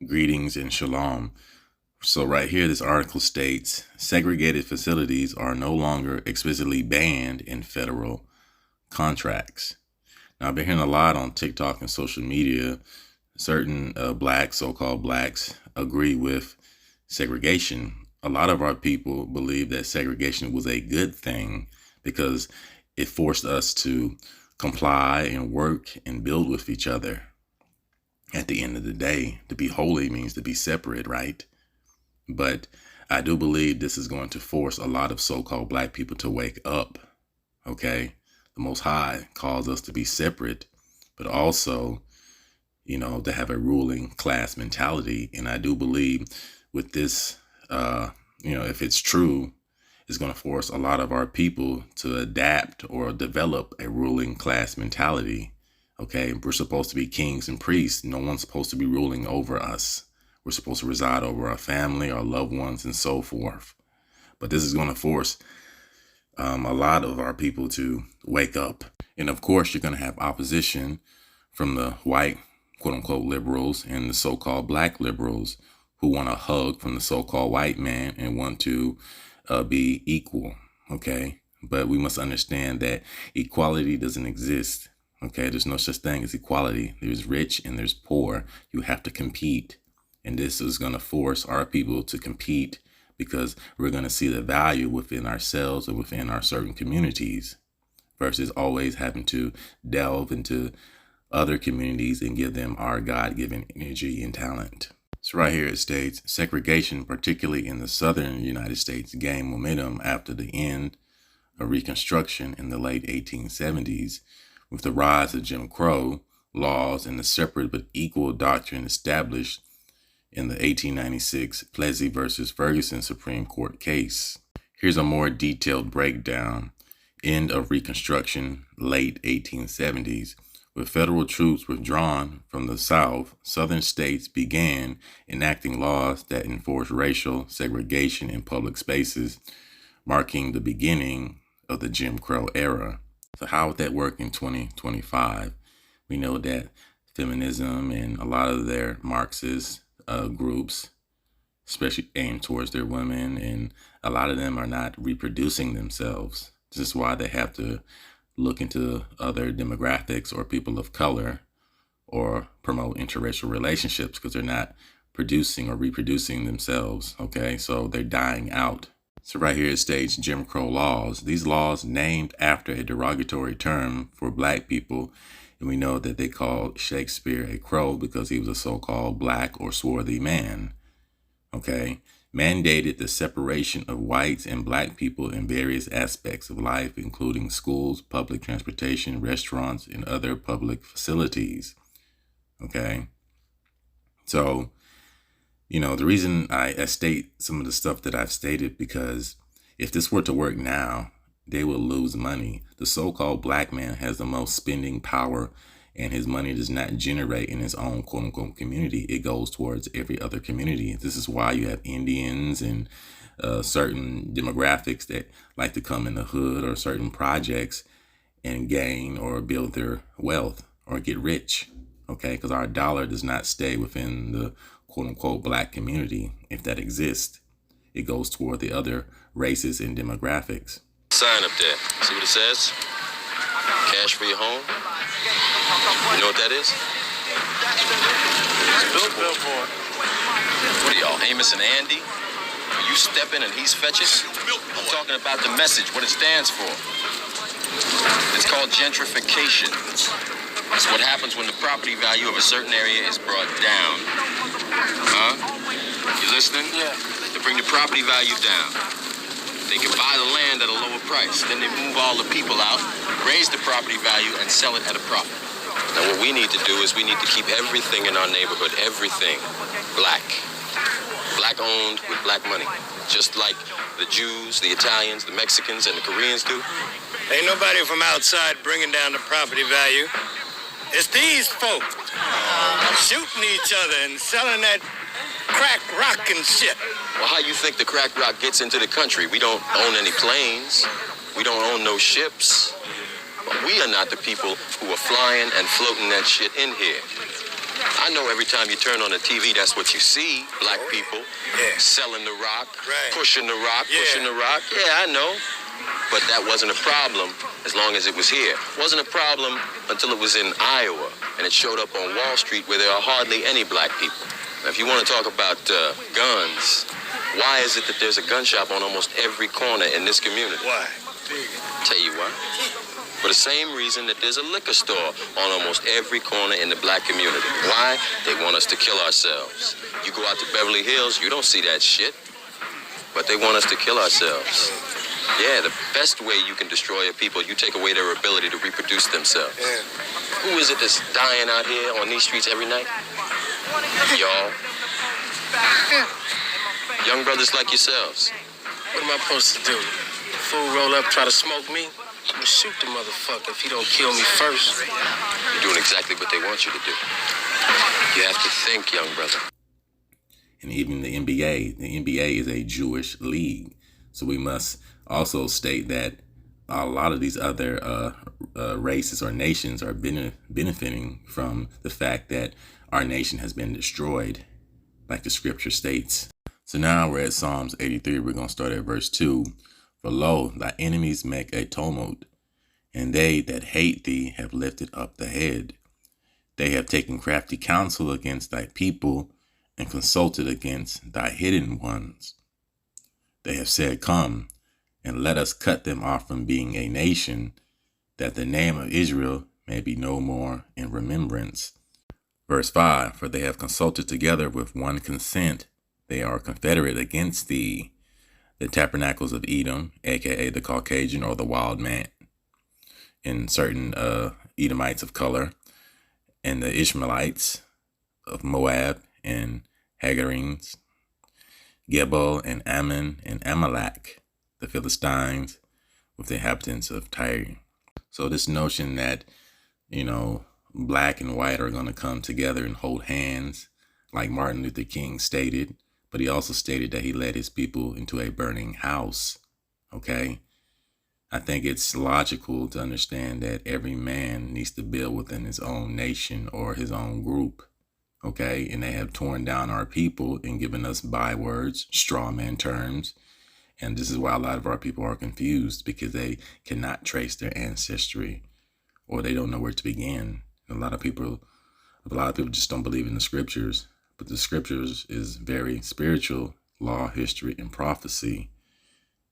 Greetings and shalom. So right here, this article states segregated facilities are no longer explicitly banned in federal contracts. Now, I've been hearing a lot on TikTok and social media. Certain blacks, so-called blacks, agree with segregation. A lot of our people believe that segregation was a good thing because it forced us to comply and work and build with each other. At the end of the day, to be holy means to be separate, right? But I do believe this is going to force a lot of so-called black people to wake up, okay? The Most High calls us to be separate, but also, to have a ruling class mentality. And I do believe with this, if it's true, it's going to force a lot of our people to adapt or develop a ruling class mentality. Okay, we're supposed to be kings and priests. No one's supposed to be ruling over us. We're supposed to reside over our family, our loved ones, and so forth. But this is going to force a lot of our people to wake up. And of course, you're going to have opposition from the white, quote unquote, liberals and the so-called black liberals who want a hug from the so-called white man and want to be equal. Okay, but we must understand that equality doesn't exist. Okay, there's no such thing as equality. There's rich and there's poor. You have to compete. And this is going to force our people to compete because we're going to see the value within ourselves and within our certain communities versus always having to delve into other communities and give them our God-given energy and talent. So right here it states, segregation, particularly in the southern United States, gained momentum after the end of Reconstruction in the late 1870s. With the rise of Jim Crow laws and the separate but equal doctrine established in the 1896 Plessy versus Ferguson Supreme Court case. Here's a more detailed breakdown. End of Reconstruction, late 1870s. With federal troops withdrawn from the South, southern states began enacting laws that enforced racial segregation in public spaces, marking the beginning of the Jim Crow era. So how would that work in 2025? We know that feminism and a lot of their Marxist groups, especially aimed towards their women, and a lot of them are not reproducing themselves. This is why they have to look into other demographics or people of color or promote interracial relationships because they're not producing or reproducing themselves. Okay, so they're dying out. So right here it states Jim Crow laws. These laws named after a derogatory term for black people. And we know that they called Shakespeare a crow because he was a so-called black or swarthy man. Okay. Mandated the separation of whites and black people in various aspects of life, including schools, public transportation, restaurants, and other public facilities. Okay. So, the reason I state some of the stuff that I've stated, because if this were to work now, they will lose money. The so-called black man has the most spending power, and his money does not generate in his own quote unquote community. It goes towards every other community. This is why you have Indians and certain demographics that like to come in the hood or certain projects and gain or build their wealth or get rich. Okay, because our dollar does not stay within the quote unquote black community. If that exists, it goes toward the other races and demographics. Sign up there. See what it says? Cash for your home. You know what that is? Billboard. What are y'all, Amos and Andy? Are you stepping and he's fetching? I'm talking about the message, what it stands for. It's called gentrification. It's what happens when the property value of a certain area is brought down. Huh? You listening? Yeah. To bring the property value down. They can buy the land at a lower price. Then they move all the people out, raise the property value, and sell it at a profit. Now what we need to do is we need to keep everything in our neighborhood, everything, black. Black owned with black money. Just like the Jews, the Italians, the Mexicans, and the Koreans do. Ain't nobody from outside bringing down the property value. It's these folk shooting each other and selling that crack rock and shit. Well, how you think the crack rock gets into the country? We don't own any planes. We don't own no ships. But we are not the people who are flying and floating that shit in here. I know every time you turn on the TV, that's what you see. Black people selling the rock, pushing the rock, pushing the rock. Yeah, I know. But that wasn't a problem as long as it was here. It wasn't a problem until it was in Iowa and it showed up on Wall Street where there are hardly any black people. Now, if you want to talk about guns, why is it that there's a gun shop on almost every corner in this community? Why? Tell you why. For the same reason that there's a liquor store on almost every corner in the black community. Why? They want us to kill ourselves. You go out to Beverly Hills, you don't see that shit. But they want us to kill ourselves. Yeah, the best way you can destroy a people, you take away their ability to reproduce themselves. Yeah. Who is it that's dying out here on these streets every night? Y'all. Young brothers like yourselves. What am I supposed to do? Fool roll up, try to smoke me? I'm gonna shoot the motherfucker if he don't kill me first. You're doing exactly what they want you to do. You have to think, young brother. And even the NBA is a Jewish league. So we must also state that a lot of these other races or nations are benefiting from the fact that our nation has been destroyed, like the scripture states. So now we're at Psalms 83. We're going to start at verse 2. For lo, thy enemies make a tumult, and they that hate thee have lifted up the head. They have taken crafty counsel against thy people, and consulted against thy hidden ones. They have said, Come, and let us cut them off from being a nation, that the name of Israel may be no more in remembrance. Verse 5, For they have consulted together with one consent. They are confederate against thee. The tabernacles of Edom, aka the Caucasian or the wild man, and certain Edomites of color, and the Ishmaelites of Moab, and Hagarenes, Gebal, and Ammon, and Amalek, the Philistines, with the inhabitants of Tyre. So this notion that, black and white are going to come together and hold hands, like Martin Luther King stated, but he also stated that he led his people into a burning house. Okay. I think it's logical to understand that every man needs to build within his own nation or his own group. Okay. And they have torn down our people and given us bywords, straw man terms. And this is why a lot of our people are confused, because they cannot trace their ancestry, or they don't know where to begin. A lot of people just don't believe in the scriptures. But the scriptures is very spiritual, law, history, and prophecy.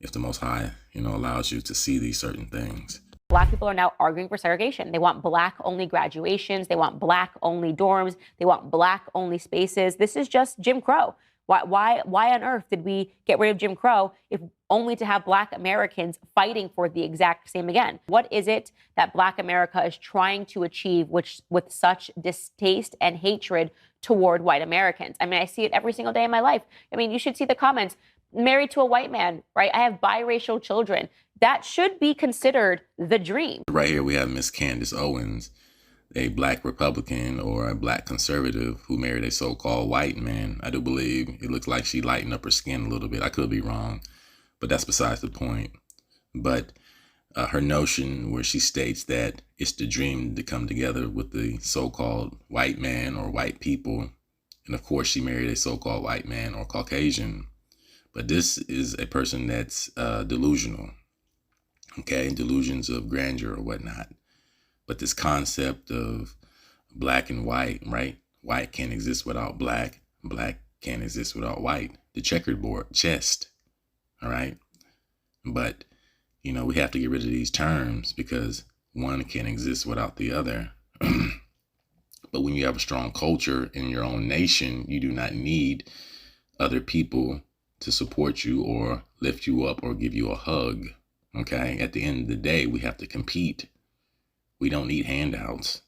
If the Most High, allows you to see these certain things. Black people are now arguing for segregation. They want black-only graduations. They want black-only dorms. They want black-only spaces. This is just Jim Crow. Why on earth did we get rid of Jim Crow if only to have black Americans fighting for the exact same again? What is it that black America is trying to achieve with such distaste and hatred toward white Americans? I mean, I see it every single day in my life. I mean, you should see the comments. Married to a white man, right? I have biracial children. That should be considered the dream. Right here we have Miss Candace Owens, a black Republican or a black conservative who married a so-called white man. I do believe it looks like she lightened up her skin a little bit. I could be wrong, but that's besides the point. But her notion where she states that it's the dream to come together with the so-called white man or white people. And of course, she married a so-called white man or Caucasian. But this is a person that's delusional, okay? Delusions of grandeur or whatnot. But this concept of black and white, right? White can't exist without black. Black can't exist without white. The checkerboard, chest, all right? But, we have to get rid of these terms because one can't exist without the other. But when you have a strong culture in your own nation, you do not need other people to support you or lift you up or give you a hug, okay? At the end of the day, we have to compete. We don't need handouts.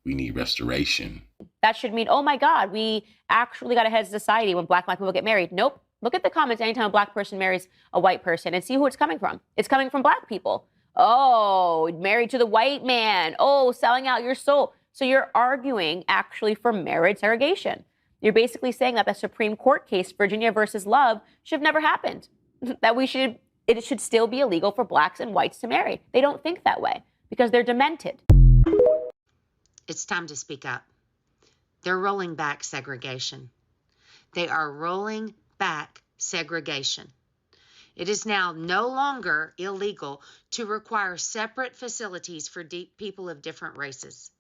We need restoration. That should mean, oh my God, we actually got ahead as a society when black people get married. Nope. Look at the comments anytime a black person marries a white person and see who it's coming from. It's coming from black people. Oh, married to the white man. Oh, selling out your soul. So you're arguing actually for marriage segregation. You're basically saying that the Supreme Court case, Virginia versus Love, should have never happened. That it should still be illegal for blacks and whites to marry. They don't think that way because they're demented. It's time to speak up. They're rolling back segregation. They are rolling back segregation. It is now no longer illegal to require separate facilities for people of different races.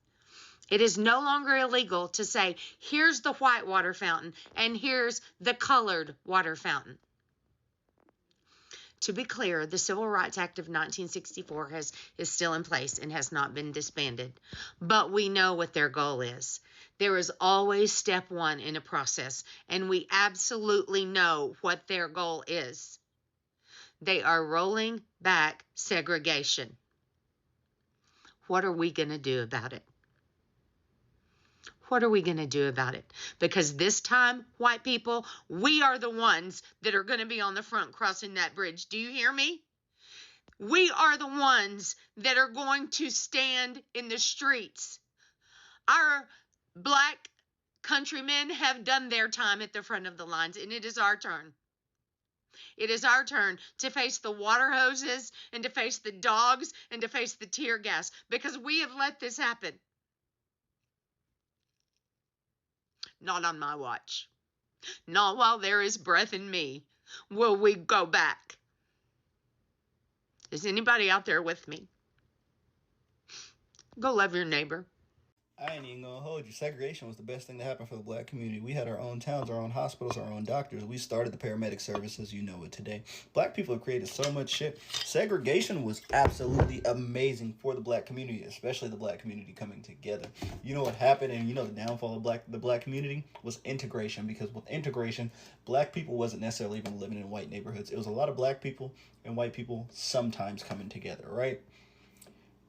It is no longer illegal to say, here's the white water fountain and here's the colored water fountain. To be clear, the Civil Rights Act of 1964 is still in place and has not been disbanded. But we know what their goal is. There is always step one in a process, and we absolutely know what their goal is. They are rolling back segregation. What are we going to do about it? What are we going to do about it? Because this time, white people, we are the ones that are going to be on the front crossing that bridge. Do you hear me? We are the ones that are going to stand in the streets. Our black countrymen have done their time at the front of the lines, and it is our turn. It is our turn to face the water hoses and to face the dogs and to face the tear gas, because we have let this happen. Not on my watch. Not while there is breath in me will we go back. Is anybody out there with me? Go love your neighbor. I ain't even gonna hold you. Segregation was the best thing that happened for the black community. We had our own towns, our own hospitals, our own doctors. We started the paramedic services, you know it today. Black people have created so much shit. Segregation was absolutely amazing for the black community, especially the black community coming together. You know what happened, and you know the downfall of the black community was integration, because with integration, black people wasn't necessarily even living in white neighborhoods. It was a lot of black people and white people sometimes coming together, right?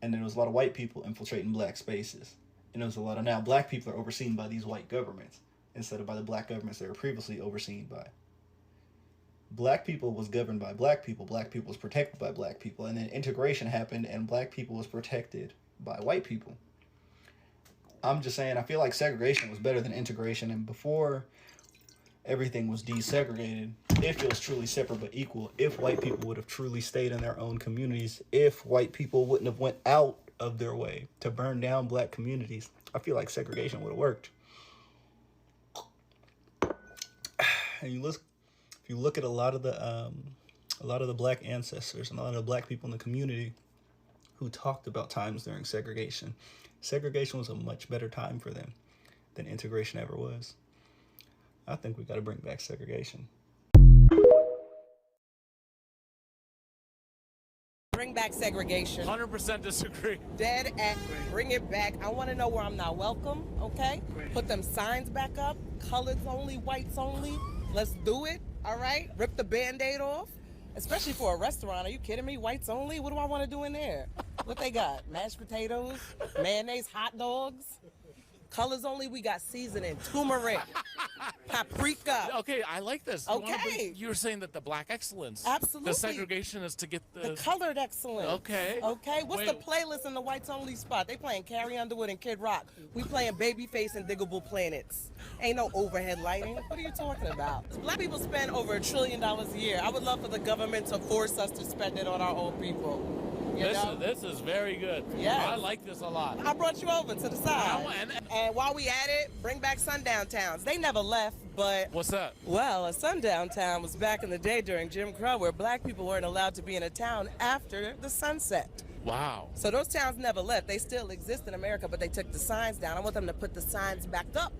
And then there was a lot of white people infiltrating black spaces. And there's a lot of now black people are overseen by these white governments instead of by the black governments they were previously overseen by. Black people was governed by black people was protected by black people, and then integration happened and black people was protected by white people. I'm just saying, I feel like segregation was better than integration, and before everything was desegregated, if it was truly separate but equal, if white people would have truly stayed in their own communities, if white people wouldn't have went out of their way to burn down black communities, I feel like segregation would have worked. And if you look at a lot of the black ancestors and a lot of the black people in the community who talked about times during segregation, segregation was a much better time for them than integration ever was. I think we got to bring back segregation. Bring back segregation. 100% disagree. Dead and bring it back. I want to know where I'm not welcome, okay? Put them signs back up. Colors only, whites only. Let's do it, all right? Rip the Band-Aid off, especially for a restaurant. Are you kidding me? Whites only? What do I want to do in there? What they got? Mashed potatoes, mayonnaise, hot dogs. Colors only, we got seasoning, turmeric, paprika. Okay, I like this. Okay. You were saying that the black excellence. Absolutely. The segregation is to get the colored excellence. Okay. Okay, what's the playlist in the whites only spot? They playing Carrie Underwood and Kid Rock. We playing Babyface and Diggable Planets. Ain't no overhead lighting. What are you talking about? Black people spend over $1 trillion a year. I would love for the government to force us to spend it on our own people. This is very good. Yeah, I like this a lot. I brought you over to the side. And while we at it, bring back sundown towns. They never left, but... What's that? Well, a sundown town was back in the day during Jim Crow, where black people weren't allowed to be in a town after the sunset. Wow. So those towns never left. They still exist in America, but they took the signs down. I want them to put the signs back up.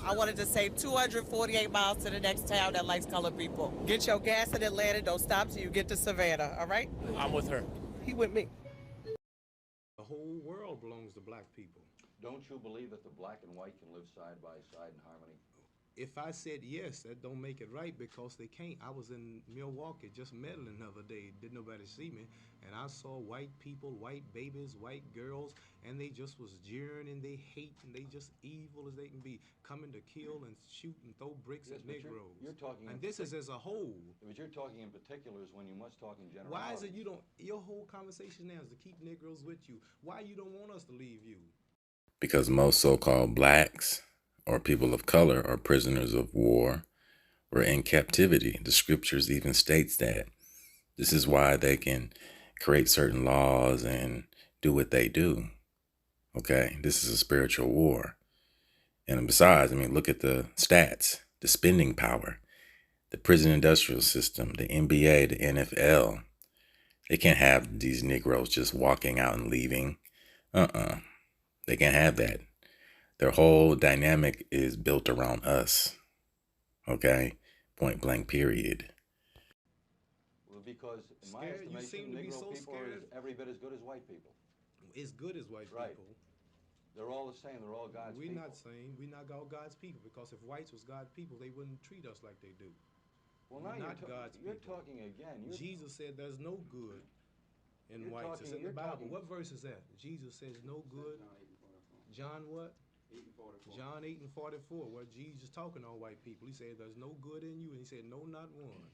I wanted to save 248 miles to the next town that likes colored people. Get your gas in Atlanta. Don't stop till you get to Savannah, all right? I'm with her. He with me. The whole world belongs to black people. Don't you believe that the black and white can live side by side in harmony? If I said yes, that don't make it right, because they can't. I was in Milwaukee just meddling the other day. Didn't nobody see me. And I saw white people, white babies, white girls, and they just was jeering and they hate and they just evil as they can be, coming to kill and shoot and throw bricks at Negroes. You're talking and this is as a whole. But you're talking in particulars when you must talk in general. Why is it you don't, your whole conversation now is to keep Negroes with you. Why you don't want us to leave you? Because most so-called blacks or people of color or prisoners of war were in captivity. The scriptures even states that. This is why they can create certain laws and do what they do. Okay, this is a spiritual war. And besides, I mean, look at the stats, the spending power, the prison industrial system, the NBA, the NFL. They can't have these Negroes just walking out and leaving. They can't have that. Their whole dynamic is built around us. Okay? Point blank, period. Well, because in my Scared? You seem estimation, to be Negro so people are scared. every bit as good as white people. As good as white Right. people. They're all the same. They're all God's We're people. not saying we're not all God's people, because if whites was God's people, they wouldn't treat us like they do. Well, We're now not God's you're people. talking again. Jesus said there's no good in You're whites. It's talking- in the you're Bible. talking- What verse is that? Jesus says no good. John what? 8:44. John 8:44, where Jesus talking on white people. He said there's no good in you, and he said no, not one.